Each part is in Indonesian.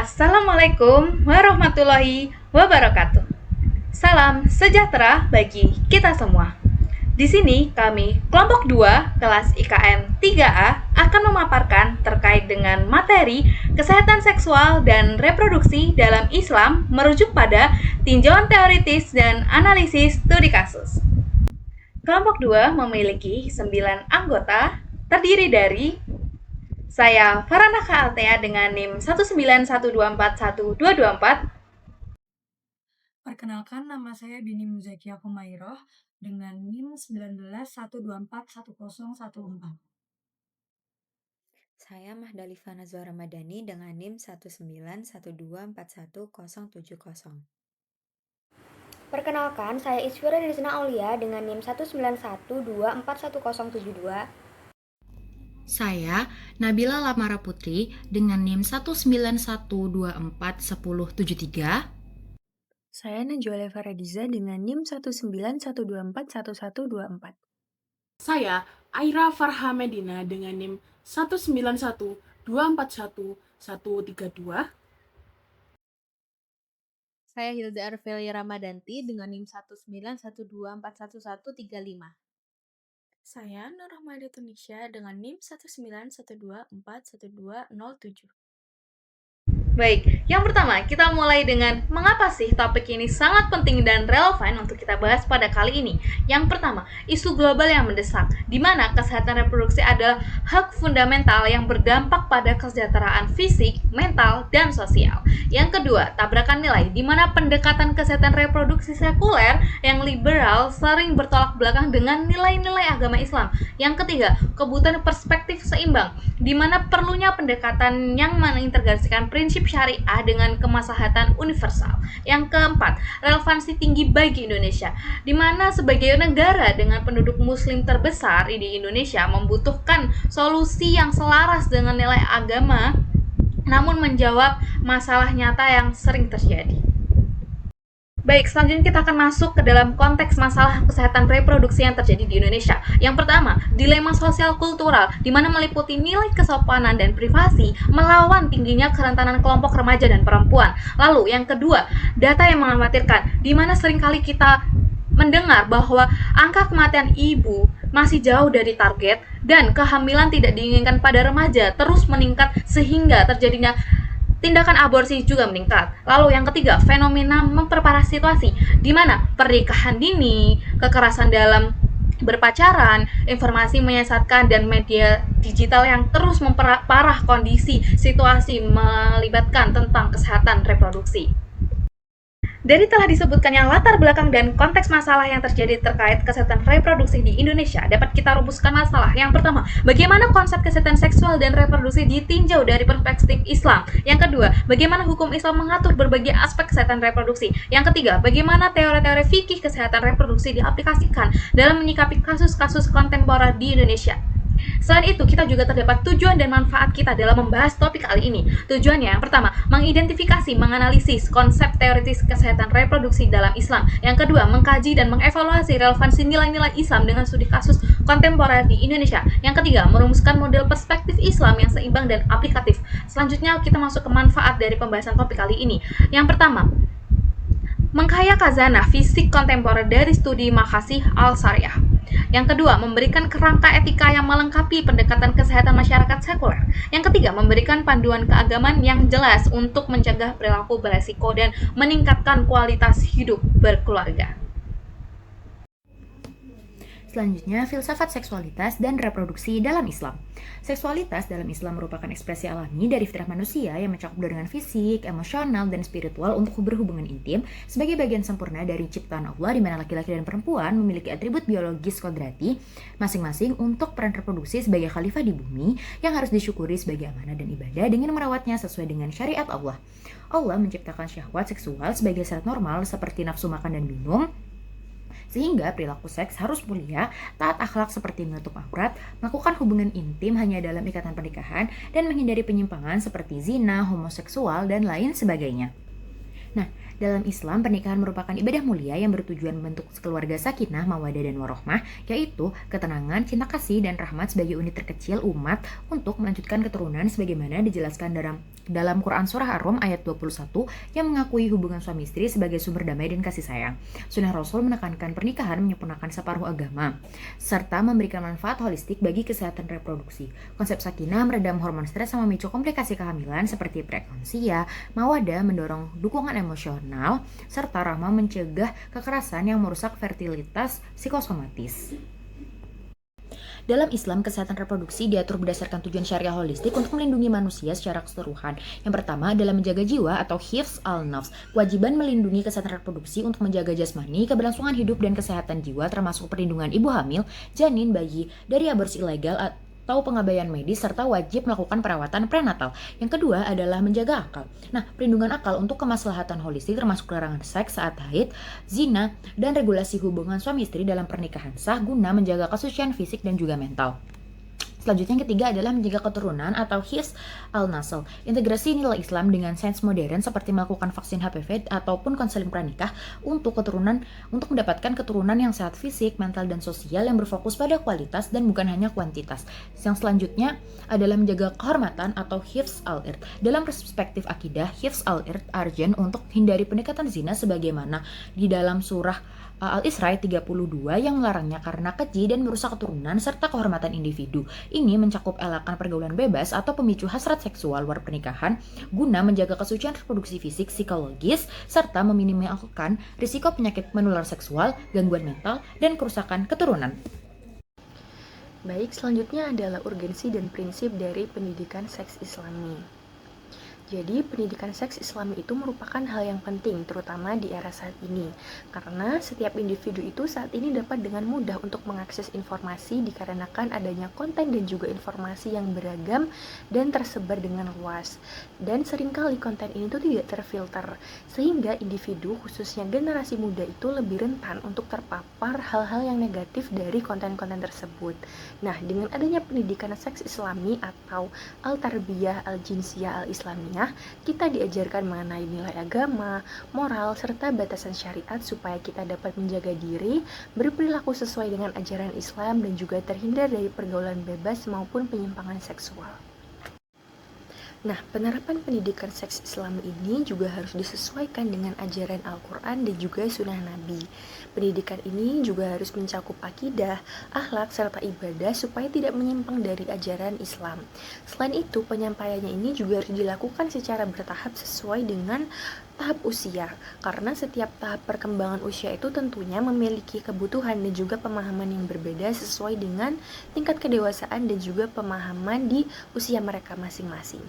Assalamualaikum warahmatullahi wabarakatuh. Salam sejahtera bagi kita semua. Di sini kami kelompok 2 kelas IKN 3A akan memaparkan terkait dengan materi kesehatan seksual dan reproduksi dalam Islam merujuk pada tinjauan teoritis dan analisis studi kasus. Kelompok 2 memiliki 9 anggota terdiri dari saya Faranaka Altea dengan NIM 191241224. Perkenalkan, nama saya Bini Muzakia Humairoh dengan NIM 19.1241014. Saya Mahdalifa Nazwa Ramadhani dengan NIM 191241070. Perkenalkan, saya Iswira Rizna Aulia dengan NIM 191241072. Saya Nabila Lamara Putri dengan NIM 191241073. Saya Najwa Faradiza dengan NIM 191241124. Saya Aira Farha Medina dengan NIM 191241132. Saya Hilda Arvelia Ramadanti dengan NIM 191241135. Saya Nur Rahmadi Tunisya dengan NIM 191241207. Baik, yang pertama kita mulai dengan mengapa sih topik ini sangat penting dan relevan untuk kita bahas pada kali ini. Yang pertama, isu global yang mendesak, di mana kesehatan reproduksi adalah hak fundamental yang berdampak pada kesejahteraan fisik, mental, dan sosial. Yang kedua, tabrakan nilai, di mana pendekatan kesehatan reproduksi sekuler yang liberal sering bertolak belakang dengan nilai-nilai agama Islam. Yang ketiga, kebutuhan perspektif seimbang, di mana perlunya pendekatan yang mengintegrasikan prinsip syariah dengan kemaslahatan universal. Yang keempat, relevansi tinggi bagi Indonesia, di mana sebagai negara dengan penduduk muslim terbesar di Indonesia membutuhkan solusi yang selaras dengan nilai agama, namun menjawab masalah nyata yang sering terjadi. Baik, selanjutnya kita akan masuk ke dalam konteks masalah kesehatan reproduksi yang terjadi di Indonesia. Yang pertama, dilema sosial kultural, di mana meliputi nilai kesopanan dan privasi melawan tingginya kerentanan kelompok remaja dan perempuan. Lalu, yang kedua, data yang mengkhawatirkan, di mana seringkali kita mendengar bahwa angka kematian ibu masih jauh dari target dan kehamilan tidak diinginkan pada remaja terus meningkat sehingga terjadinya tindakan aborsi juga meningkat. Lalu yang ketiga, fenomena memperparah situasi, di mana pernikahan dini, kekerasan dalam berpacaran, informasi menyesatkan, dan media digital yang terus memperparah kondisi situasi melibatkan tentang kesehatan reproduksi. Dari telah disebutkannya latar belakang dan konteks masalah yang terjadi terkait kesehatan reproduksi di Indonesia, dapat kita rumuskan masalah. Yang pertama, bagaimana konsep kesehatan seksual dan reproduksi ditinjau dari perspektif Islam. Yang kedua, bagaimana hukum Islam mengatur berbagai aspek kesehatan reproduksi. Yang ketiga, bagaimana teori-teori fikih kesehatan reproduksi diaplikasikan dalam menyikapi kasus-kasus kontemporer di Indonesia. Selain itu, kita juga terdapat tujuan dan manfaat kita dalam membahas topik kali ini. Tujuannya yang pertama, mengidentifikasi, menganalisis konsep teoritis kesehatan reproduksi dalam Islam. Yang kedua, mengkaji dan mengevaluasi relevansi nilai-nilai Islam dengan studi kasus kontemporer di Indonesia. Yang ketiga, merumuskan model perspektif Islam yang seimbang dan aplikatif. Selanjutnya, kita masuk ke manfaat dari pembahasan topik kali ini. Yang pertama, mengkaya khazanah fisik kontemporer dari studi Makasih Al-Syariah. Yang kedua, memberikan kerangka etika yang melengkapi pendekatan kesehatan masyarakat sekuler. Yang ketiga, memberikan panduan keagamaan yang jelas untuk mencegah perilaku beresiko dan meningkatkan kualitas hidup berkeluarga. Selanjutnya, filsafat seksualitas dan reproduksi dalam Islam. Seksualitas dalam Islam merupakan ekspresi alami dari fitrah manusia yang mencakup dorongan fisik, emosional, dan spiritual untuk berhubungan intim sebagai bagian sempurna dari ciptaan Allah, di mana laki-laki dan perempuan memiliki atribut biologis kodrati masing-masing untuk peran reproduksi sebagai khalifah di bumi yang harus disyukuri sebagai amanah dan ibadah dengan merawatnya sesuai dengan syariat Allah. Allah menciptakan syahwat seksual sebagai syarat normal seperti nafsu makan dan minum, sehingga perilaku seks harus mulia, taat akhlak seperti menutup aurat, melakukan hubungan intim hanya dalam ikatan pernikahan, dan menghindari penyimpangan seperti zina, homoseksual, dan lain sebagainya. Nah, Dalam Islam, pernikahan merupakan ibadah mulia yang bertujuan membentuk keluarga sakinah, mawadah, dan warohmah, yaitu ketenangan, cinta kasih, dan rahmat sebagai unit terkecil umat untuk melanjutkan keturunan sebagaimana dijelaskan dalam Quran Surah Ar-Rum ayat 21 yang mengakui hubungan suami istri sebagai sumber damai dan kasih sayang. Sunnah Rasul menekankan pernikahan menyempurnakan separuh agama, serta memberikan manfaat holistik bagi kesehatan reproduksi. Konsep sakinah meredam hormon stres sama memicu komplikasi kehamilan seperti preeklamsia, mawadah mendorong dukungan emosional, serta rahmah mencegah kekerasan yang merusak fertilitas psikosomatis. Dalam Islam, kesehatan reproduksi diatur berdasarkan tujuan syariah holistik untuk melindungi manusia secara keseluruhan. Yang pertama adalah menjaga jiwa atau hifz al-nafs. Kewajiban melindungi kesehatan reproduksi untuk menjaga jasmani, keberlangsungan hidup, dan kesehatan jiwa termasuk perlindungan ibu hamil, janin, bayi dari aborsi ilegal atau pengabaian medis, serta wajib melakukan perawatan prenatal. Yang kedua adalah menjaga akal. Nah, perlindungan akal untuk kemaslahatan holistik termasuk larangan seks saat haid, zina, dan regulasi hubungan suami istri dalam pernikahan sah guna menjaga kesucian fisik dan juga mental. Selanjutnya yang ketiga adalah menjaga keturunan atau hifz al-nasl. Integrasi nilai Islam dengan sains modern seperti melakukan vaksin HPV ataupun konseling pranikah untuk mendapatkan keturunan yang sehat fisik, mental, dan sosial yang berfokus pada kualitas dan bukan hanya kuantitas. Yang selanjutnya adalah menjaga kehormatan atau hifz al-ird. Dalam perspektif akidah, hifz al-ird urgent untuk hindari pendekatan zina sebagaimana di dalam surah Al-Isra 32 yang melarangnya karena keji dan merusak keturunan serta kehormatan individu. Ini mencakup elakan pergaulan bebas atau pemicu hasrat seksual luar pernikahan guna menjaga kesucian reproduksi fisik, psikologis, serta meminimalkan risiko penyakit menular seksual, gangguan mental, dan kerusakan keturunan. Baik, selanjutnya adalah urgensi dan prinsip dari pendidikan seks Islami. Jadi, pendidikan seks Islami itu merupakan hal yang penting, terutama di era saat ini. Karena setiap individu itu saat ini dapat dengan mudah untuk mengakses informasi dikarenakan adanya konten dan juga informasi yang beragam dan tersebar dengan luas. Dan seringkali konten ini tuh tidak terfilter, sehingga individu, khususnya generasi muda itu lebih rentan untuk terpapar hal-hal yang negatif dari konten-konten tersebut. Nah, dengan adanya pendidikan seks Islami atau Al-Tarbiyah Al-Jinsiyah Al-Islamiyah, kita diajarkan mengenai nilai agama, moral, serta batasan syariat supaya kita dapat menjaga diri, berperilaku sesuai dengan ajaran Islam, dan juga terhindar dari pergaulan bebas maupun penyimpangan seksual. Nah, penerapan pendidikan seks Islam ini juga harus disesuaikan dengan ajaran Al-Quran dan juga sunnah Nabi. Pendidikan ini juga harus mencakup akidah, akhlak, serta ibadah supaya tidak menyimpang dari ajaran Islam. Selain itu, penyampaiannya ini juga harus dilakukan secara bertahap sesuai dengan tahap usia, karena setiap tahap perkembangan usia itu tentunya memiliki kebutuhan dan juga pemahaman yang berbeda sesuai dengan tingkat kedewasaan dan juga pemahaman di usia mereka masing-masing.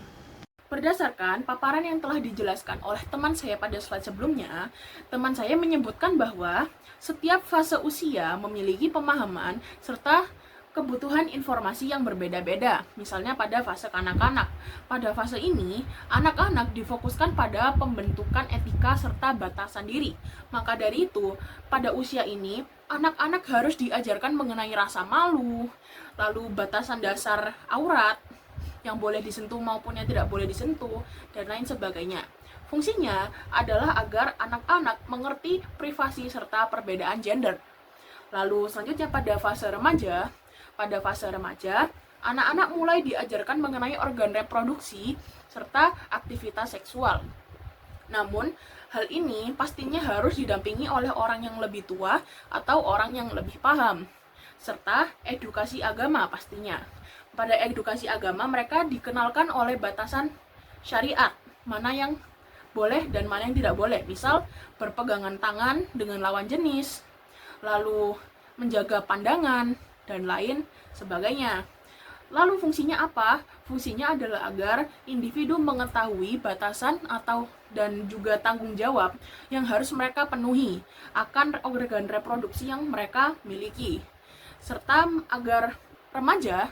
Berdasarkan paparan yang telah dijelaskan oleh teman saya pada slide sebelumnya, teman saya menyebutkan bahwa setiap fase usia memiliki pemahaman serta kebutuhan informasi yang berbeda-beda. Misalnya pada fase kanak-kanak. Pada fase ini, anak-anak difokuskan pada pembentukan etika serta batasan diri. Maka dari itu, pada usia ini, anak-anak harus diajarkan mengenai rasa malu, lalu batasan dasar aurat, yang boleh disentuh maupun yang tidak boleh disentuh, dan lain sebagainya. Fungsinya adalah agar anak-anak mengerti privasi serta perbedaan gender. Lalu selanjutnya pada fase remaja, anak-anak mulai diajarkan mengenai organ reproduksi serta aktivitas seksual. Namun, hal ini pastinya harus didampingi oleh orang yang lebih tua atau orang yang lebih paham, serta edukasi agama pastinya. Pada edukasi agama, mereka dikenalkan oleh batasan syariat, mana yang boleh dan mana yang tidak boleh. Misal, berpegangan tangan dengan lawan jenis, lalu menjaga pandangan, dan lain sebagainya. Lalu fungsinya apa? Fungsinya adalah agar individu mengetahui batasan dan juga tanggung jawab yang harus mereka penuhi akan organ reproduksi yang mereka miliki. Serta agar remaja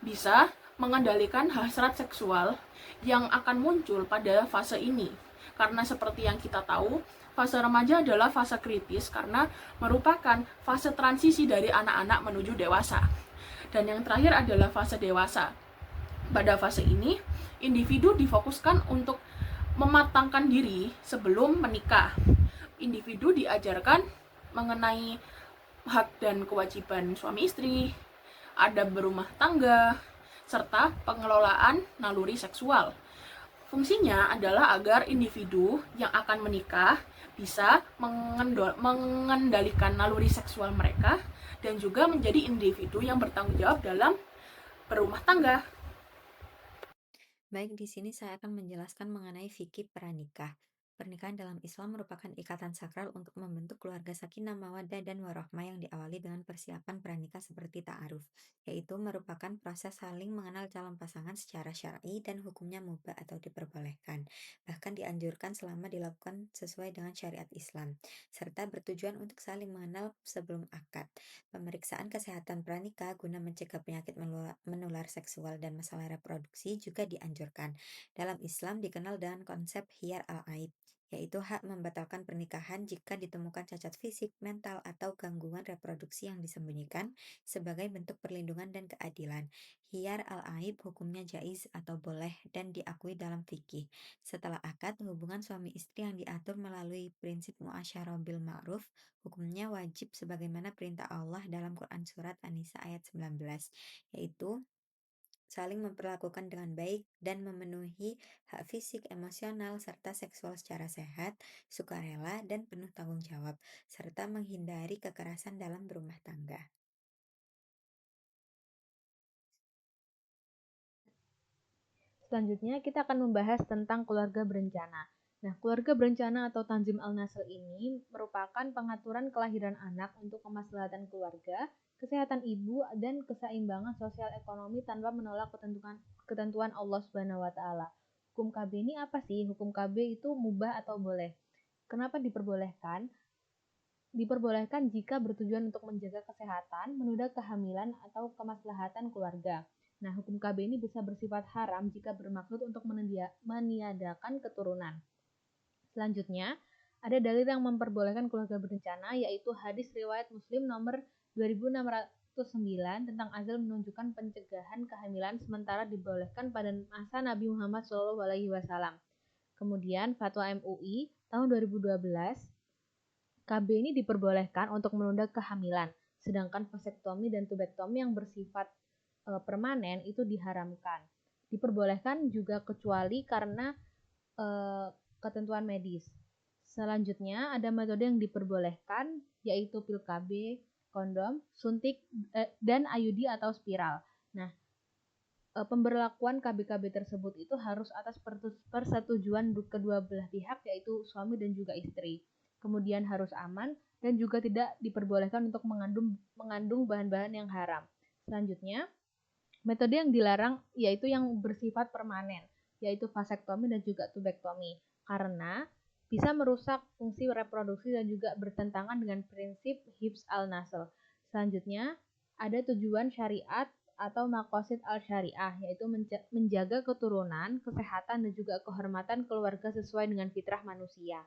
bisa mengendalikan hasrat seksual yang akan muncul pada fase ini. Karena seperti yang kita tahu, fase remaja adalah fase kritis karena merupakan fase transisi dari anak-anak menuju dewasa. Dan yang terakhir adalah fase dewasa. Pada fase ini, individu difokuskan untuk mematangkan diri sebelum menikah. Individu diajarkan mengenai hak dan kewajiban suami istri, adab berumah tangga, serta pengelolaan naluri seksual. Fungsinya adalah agar individu yang akan menikah bisa mengendalikan naluri seksual mereka dan juga menjadi individu yang bertanggung jawab dalam berumah tangga. Baik, di sini saya akan menjelaskan mengenai fikih pranikah. Pernikahan dalam Islam merupakan ikatan sakral untuk membentuk keluarga sakinah mawaddah dan warahmah yang diawali dengan persiapan pranikah seperti ta'aruf, yaitu merupakan proses saling mengenal calon pasangan secara syar'i dan hukumnya mubah atau diperbolehkan, bahkan dianjurkan selama dilakukan sesuai dengan syariat Islam, serta bertujuan untuk saling mengenal sebelum akad. Pemeriksaan kesehatan pranikah guna mencegah penyakit menular seksual dan masalah reproduksi juga dianjurkan. Dalam Islam dikenal dengan konsep khiyar al-aib, yaitu hak membatalkan pernikahan jika ditemukan cacat fisik, mental, atau gangguan reproduksi yang disembunyikan sebagai bentuk perlindungan dan keadilan. Khiyar al-aib hukumnya jaiz atau boleh dan diakui dalam fikih. Setelah akad, hubungan suami istri yang diatur melalui prinsip muasyarah bil ma'ruf hukumnya wajib sebagaimana perintah Allah dalam Quran Surat An-Nisa ayat 19, yaitu saling memperlakukan dengan baik dan memenuhi hak fisik, emosional, serta seksual secara sehat, sukarela, dan penuh tanggung jawab, serta menghindari kekerasan dalam berumah tangga. Selanjutnya kita akan membahas tentang keluarga berencana. Nah, keluarga berencana atau Tanzim al-Nasl ini merupakan pengaturan kelahiran anak untuk kemaslahatan keluarga, kesehatan ibu, dan keseimbangan sosial ekonomi tanpa menolak ketentuan Allah Subhanahu wa taala. Hukum KB ini apa sih? Hukum KB itu mubah atau boleh. Kenapa diperbolehkan? Diperbolehkan jika bertujuan untuk menjaga kesehatan, menunda kehamilan, atau kemaslahatan keluarga. Nah, hukum KB ini bisa bersifat haram jika bermaksud untuk meniadakan keturunan. Selanjutnya, ada dalil yang memperbolehkan keluarga berencana, yaitu hadis riwayat Muslim nomor 2609 tentang azal menunjukkan pencegahan kehamilan sementara dibolehkan pada masa Nabi Muhammad SAW. Kemudian, fatwa MUI tahun 2012, KB ini diperbolehkan untuk menunda kehamilan, sedangkan vasektomi dan tubektomi yang bersifat permanen itu diharamkan. Diperbolehkan juga kecuali karena ketentuan medis. Selanjutnya ada metode yang diperbolehkan yaitu pil KB, kondom, suntik, dan IUD atau spiral. Nah, pemberlakuan KB-KB tersebut itu harus atas persetujuan kedua belah pihak yaitu suami dan juga istri. Kemudian harus aman dan juga tidak diperbolehkan untuk mengandung bahan-bahan yang haram. Selanjutnya, metode yang dilarang yaitu yang bersifat permanen, yaitu vasektomi dan juga tubektomi, karena bisa merusak fungsi reproduksi dan juga bertentangan dengan prinsip hifz al-nasl. Selanjutnya, ada tujuan syariat atau maqasid al-syariah, yaitu menjaga keturunan, kesehatan, dan juga kehormatan keluarga sesuai dengan fitrah manusia.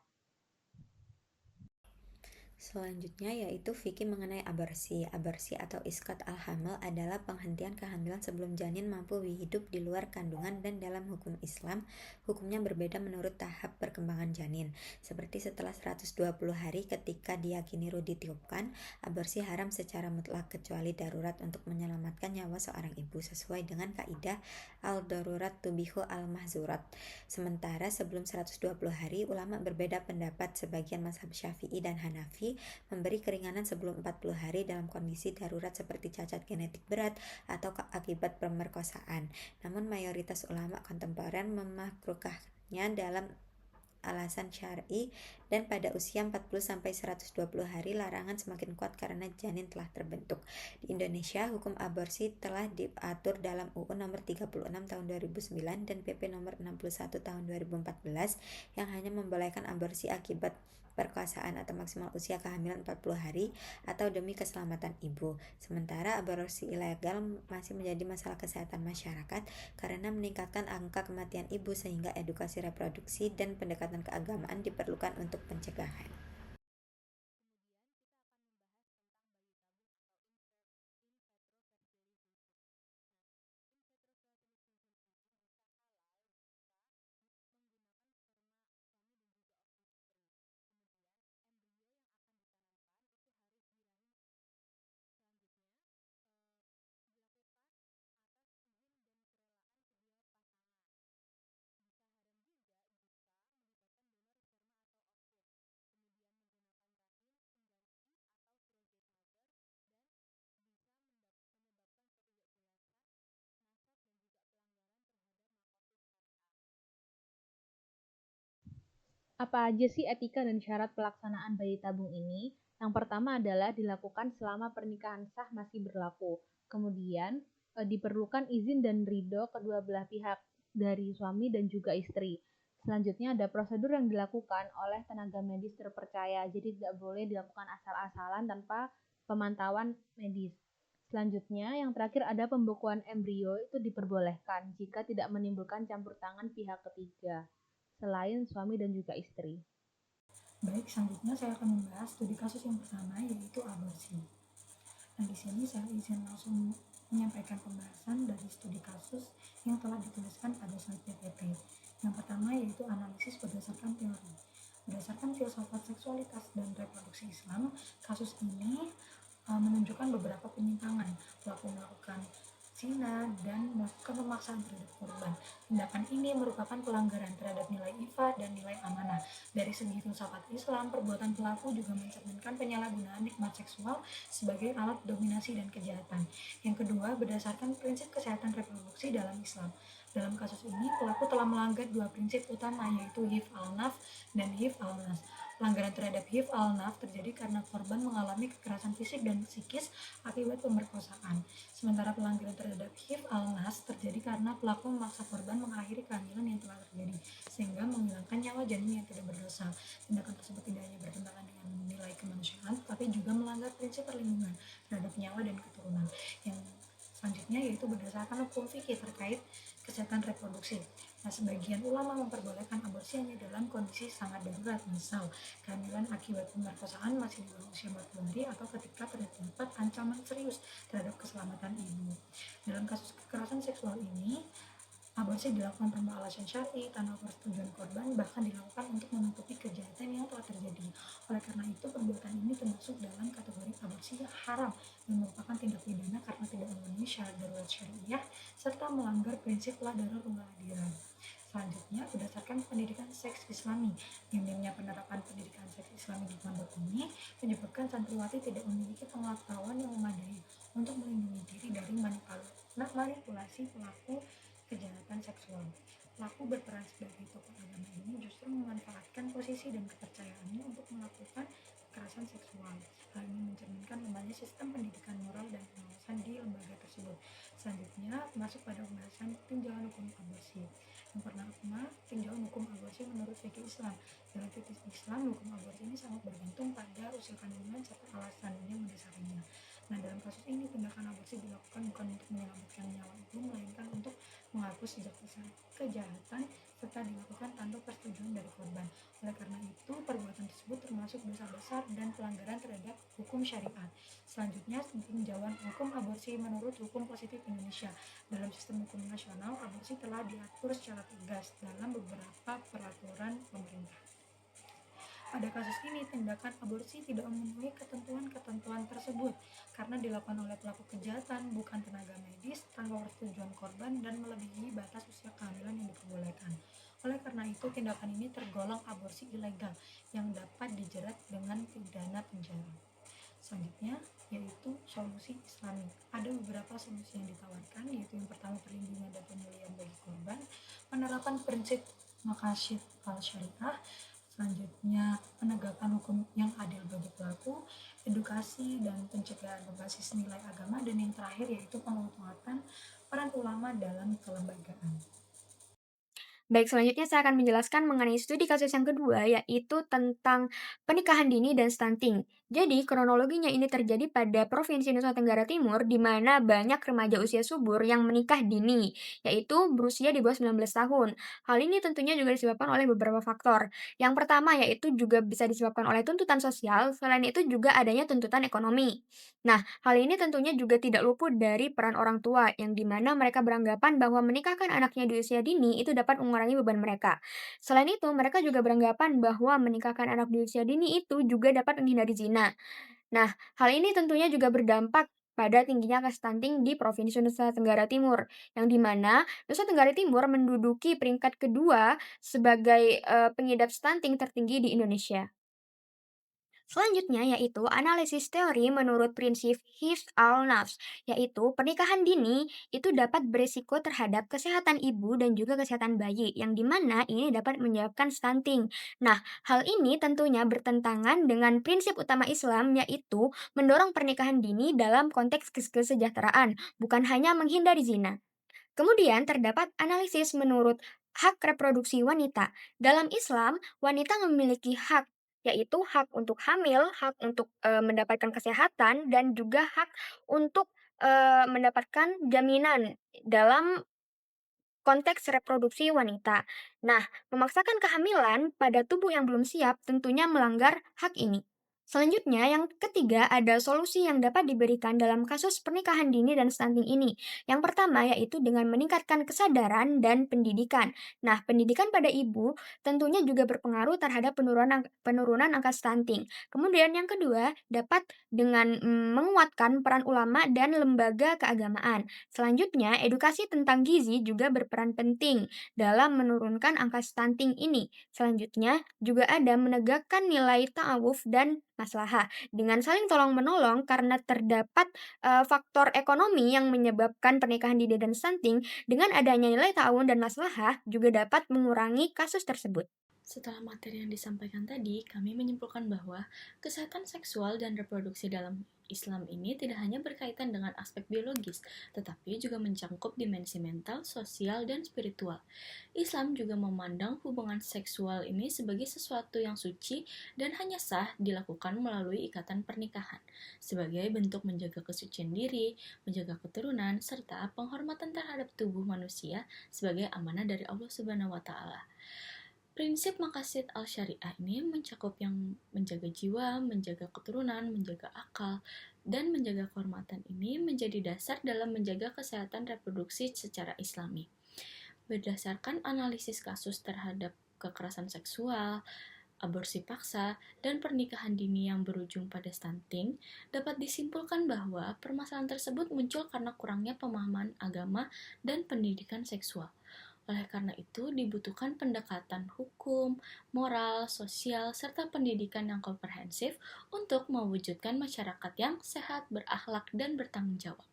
Selanjutnya yaitu fikih mengenai aborsi. Aborsi atau isqat al-hamil adalah penghentian kehamilan sebelum janin mampu hidup di luar kandungan, dan dalam hukum Islam, hukumnya berbeda menurut tahap perkembangan janin. Seperti setelah 120 hari ketika diyakini ruh ditiupkan, aborsi haram secara mutlak kecuali darurat untuk menyelamatkan nyawa seorang ibu sesuai dengan kaidah al-darurat tubihu al-mahzurat. Sementara sebelum 120 hari, ulama berbeda pendapat. Sebagian mazhab Syafi'i dan Hanafi memberi keringanan sebelum 40 hari dalam kondisi darurat seperti cacat genetik berat atau akibat pemerkosaan. Namun mayoritas ulama kontemporer memakruhkannya dalam alasan syar'i, dan pada usia 40-120 hari larangan semakin kuat karena janin telah terbentuk. Di Indonesia, hukum aborsi telah diatur dalam UU nomor 36 tahun 2009 dan PP nomor 61 tahun 2014 yang hanya membolehkan aborsi akibat perkosaan atau maksimal usia kehamilan 40 hari atau demi keselamatan ibu. Sementara aborsi ilegal masih menjadi masalah kesehatan masyarakat karena meningkatkan angka kematian ibu, sehingga edukasi reproduksi dan pendekatan keagamaan diperlukan untuk pencegahan. Apa aja sih etika dan syarat pelaksanaan bayi tabung ini? Yang pertama adalah dilakukan selama pernikahan sah masih berlaku. Kemudian diperlukan izin dan ridho kedua belah pihak dari suami dan juga istri. Selanjutnya ada prosedur yang dilakukan oleh tenaga medis terpercaya. Jadi tidak boleh dilakukan asal-asalan tanpa pemantauan medis. Selanjutnya, yang terakhir ada pembekuan embrio itu diperbolehkan jika tidak menimbulkan campur tangan pihak ketiga selain suami dan juga istri. Baik, selanjutnya saya akan membahas studi kasus yang pertama, yaitu aborsi. Nah, di sini saya izin langsung menyampaikan pembahasan dari studi kasus yang telah dituliskan pada slide PPT. Yang pertama yaitu analisis berdasarkan teori. Berdasarkan filsafat seksualitas dan reproduksi Islam, kasus ini menunjukkan beberapa penyimpangan. Pelaku melakukan zina dan melakukan pemaksaan terhadap korban. Tindakan ini merupakan pelanggaran terhadap nilai iffah dan nilai amanah. Dari segi filsafat Islam, perbuatan pelaku juga mencerminkan penyalahgunaan nikmat seksual sebagai alat dominasi dan kejahatan. Yang kedua, berdasarkan prinsip kesehatan reproduksi dalam Islam. Dalam kasus ini, pelaku telah melanggar dua prinsip utama, yaitu hif al-naf dan hif al-nas. Pelanggaran terhadap hif al-naf terjadi karena korban mengalami kekerasan fisik dan psikis akibat pemerkosaan. Sementara pelanggaran terhadap hif al-nas terjadi karena pelaku memaksa korban mengakhiri kehamilan yang telah terjadi, sehingga menghilangkan nyawa janin yang tidak berdosa. Tindakan tersebut tidak hanya bertentangan dengan nilai kemanusiaan, tapi juga melanggar prinsip perlindungan terhadap nyawa dan keturunan. Yang selanjutnya yaitu berdasarkan hukum fikih terkait kesehatan reproduksi. Nah, sebagian ulama memperbolehkan aborsi hanya dalam kondisi sangat darurat, misal kehamilan akibat pemerkosaan masih di bawah usia 40 hari atau ketika terdapat ancaman serius terhadap keselamatan ibu. Dalam kasus kekerasan seksual ini, aborsi dilakukan tanpa alasan syar'i, tanpa persetujuan korban, bahkan dilakukan untuk menutupi kejahatan yang telah terjadi. Oleh karena itu, perbuatan ini termasuk dalam kategori aborsi yang haram dan merupakan tindak pidana karena tidak memenuhi syarat darurat syariah serta melanggar prinsip la darar wa la dirar. Selanjutnya, berdasarkan pendidikan seks Islami, minimnya penerapan pendidikan seks Islami di pondok ini menyebabkan santriwati tidak memiliki pengetahuan yang memadai untuk melindungi diri dari manipulasi pelaku kejahatan seksual. Pelaku berperan sebagai tokoh agama ini justru memanfaatkan posisi dan kepercayaannya untuk melakukan kekerasan seksual. Hal ini mencerminkan lemahnya sistem pendidikan moral dan pengawasan di lembaga tersebut. Selanjutnya, masuk pada pembahasan tinjauan hukum aborsi. Yang pertama, tinjauan hukum aborsi menurut fikih Islam. Dalam fikih Islam, hukum aborsi ini sangat bergantung pada usia kandungan serta alasan yang mendasarinya. Nah, dalam kasus ini, tindakan aborsi dilakukan bukan untuk menyelamatkan nyawa ibu, melainkan untuk menghapus jejak kejahatan serta dilakukan tanpa persetujuan dari korban. Oleh karena itu, perbuatan tersebut termasuk dosa besar dan pelanggaran terhadap hukum syariat. Selanjutnya, tinjauan hukum aborsi menurut hukum positif Indonesia. Dalam sistem hukum nasional, aborsi telah diatur secara tegas dalam beberapa peraturan pemerintah. Pada kasus ini, tindakan aborsi tidak memenuhi ketentuan-ketentuan tersebut karena dilakukan oleh pelaku kejahatan, bukan tenaga medis, tanpa persetujuan korban, dan melebihi batas usia kehamilan yang diperbolehkan. Oleh karena itu, tindakan ini tergolong aborsi ilegal yang dapat dijerat dengan pidana penjara. Selanjutnya, yaitu solusi Islami. Ada beberapa solusi yang ditawarkan, yaitu yang pertama perlindungan dan pemulihan bagi korban, penerapan prinsip maqasid al-syariah, selanjutnya penegakan hukum yang adil bagi pelaku, edukasi dan pencegahan berbasis nilai agama, dan yang terakhir yaitu penguatan peran ulama dalam kelembagaan. Baik, selanjutnya saya akan menjelaskan mengenai studi kasus yang kedua, yaitu tentang pernikahan dini dan stunting. Jadi, kronologinya ini terjadi pada Provinsi Nusa Tenggara Timur, di mana banyak remaja usia subur yang menikah dini, yaitu berusia di bawah 19 tahun. Hal ini tentunya juga disebabkan oleh beberapa faktor. Yang pertama, yaitu juga bisa disebabkan oleh tuntutan sosial, selain itu juga adanya tuntutan ekonomi. Nah, hal ini tentunya juga tidak luput dari peran orang tua, yang dimana mereka beranggapan bahwa menikahkan anaknya di usia dini itu dapat mengurangi beban mereka. Selain itu, mereka juga beranggapan bahwa menikahkan anak di usia dini itu juga dapat menghindari zina. Nah, hal ini tentunya juga berdampak pada tingginya angka stunting di Provinsi Nusa Tenggara Timur, yang dimana Nusa Tenggara Timur menduduki peringkat kedua sebagai pengidap stunting tertinggi di Indonesia. Selanjutnya yaitu analisis teori menurut prinsip Hifz al-Nafs, yaitu pernikahan dini itu dapat berisiko terhadap kesehatan ibu dan juga kesehatan bayi, yang dimana ini dapat menyebabkan stunting. Nah, hal ini tentunya bertentangan dengan prinsip utama Islam, yaitu mendorong pernikahan dini dalam konteks kesejahteraan, bukan hanya menghindari zina. Kemudian terdapat analisis menurut hak reproduksi wanita. Dalam Islam, wanita memiliki hak, yaitu hak untuk hamil, hak untuk mendapatkan kesehatan, dan juga hak untuk mendapatkan jaminan dalam konteks reproduksi wanita. Nah, memaksakan kehamilan pada tubuh yang belum siap tentunya melanggar hak ini. Selanjutnya, yang ketiga ada solusi yang dapat diberikan dalam kasus pernikahan dini dan stunting ini. Yang pertama yaitu dengan meningkatkan kesadaran dan pendidikan. Nah, pendidikan pada ibu tentunya juga berpengaruh terhadap penurunan angka stunting. Kemudian yang kedua dapat dengan menguatkan peran ulama dan lembaga keagamaan. Selanjutnya, edukasi tentang gizi juga berperan penting dalam menurunkan angka stunting ini. Selanjutnya, juga ada menegakkan nilai ta'awuf dan maslahah dengan saling tolong-menolong karena terdapat faktor ekonomi yang menyebabkan pernikahan dini dan stunting. Dengan adanya nilai ta'awun dan maslahah juga dapat mengurangi kasus tersebut. Setelah materi yang disampaikan tadi, kami menyimpulkan bahwa kesehatan seksual dan reproduksi dalam Islam ini tidak hanya berkaitan dengan aspek biologis, tetapi juga mencangkup dimensi mental, sosial, dan spiritual. Islam juga memandang hubungan seksual ini sebagai sesuatu yang suci dan hanya sah dilakukan melalui ikatan pernikahan, sebagai bentuk menjaga kesucian diri, menjaga keturunan, serta penghormatan terhadap tubuh manusia sebagai amanah dari Allah Subhanahu wa Ta'ala. Prinsip maqasid al-syariah ini mencakup yang menjaga jiwa, menjaga keturunan, menjaga akal, dan menjaga kehormatan ini menjadi dasar dalam menjaga kesehatan reproduksi secara islami. Berdasarkan analisis kasus terhadap kekerasan seksual, aborsi paksa, dan pernikahan dini yang berujung pada stunting, dapat disimpulkan bahwa permasalahan tersebut muncul karena kurangnya pemahaman agama dan pendidikan seksual. Oleh karena itu, dibutuhkan pendekatan hukum, moral, sosial, serta pendidikan yang komprehensif untuk mewujudkan masyarakat yang sehat, berakhlak, dan bertanggung jawab.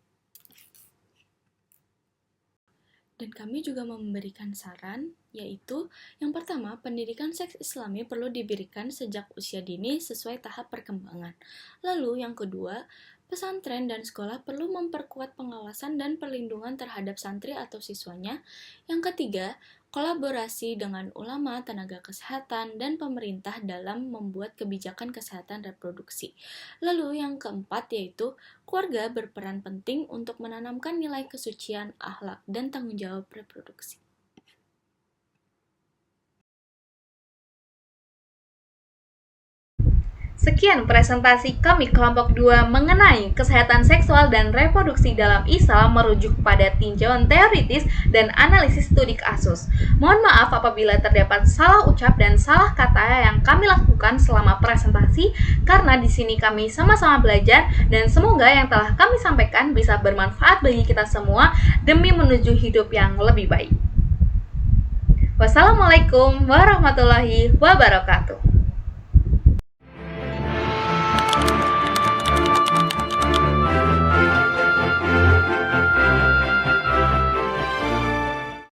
Dan kami juga memberikan saran, yaitu yang pertama, pendidikan seks Islami perlu diberikan sejak usia dini sesuai tahap perkembangan. Lalu yang kedua, pesantren dan sekolah perlu memperkuat pengawasan dan perlindungan terhadap santri atau siswanya. Yang ketiga, kolaborasi dengan ulama, tenaga kesehatan, dan pemerintah dalam membuat kebijakan kesehatan reproduksi. Lalu yang keempat yaitu keluarga berperan penting untuk menanamkan nilai kesucian, akhlak, dan tanggung jawab reproduksi. Sekian presentasi kami kelompok 2 mengenai kesehatan seksual dan reproduksi dalam Islam merujuk pada tinjauan teoritis dan analisis studi kasus. Mohon maaf apabila terdapat salah ucap dan salah kata yang kami lakukan selama presentasi, karena di sini kami sama-sama belajar dan semoga yang telah kami sampaikan bisa bermanfaat bagi kita semua demi menuju hidup yang lebih baik. Wassalamualaikum warahmatullahi wabarakatuh.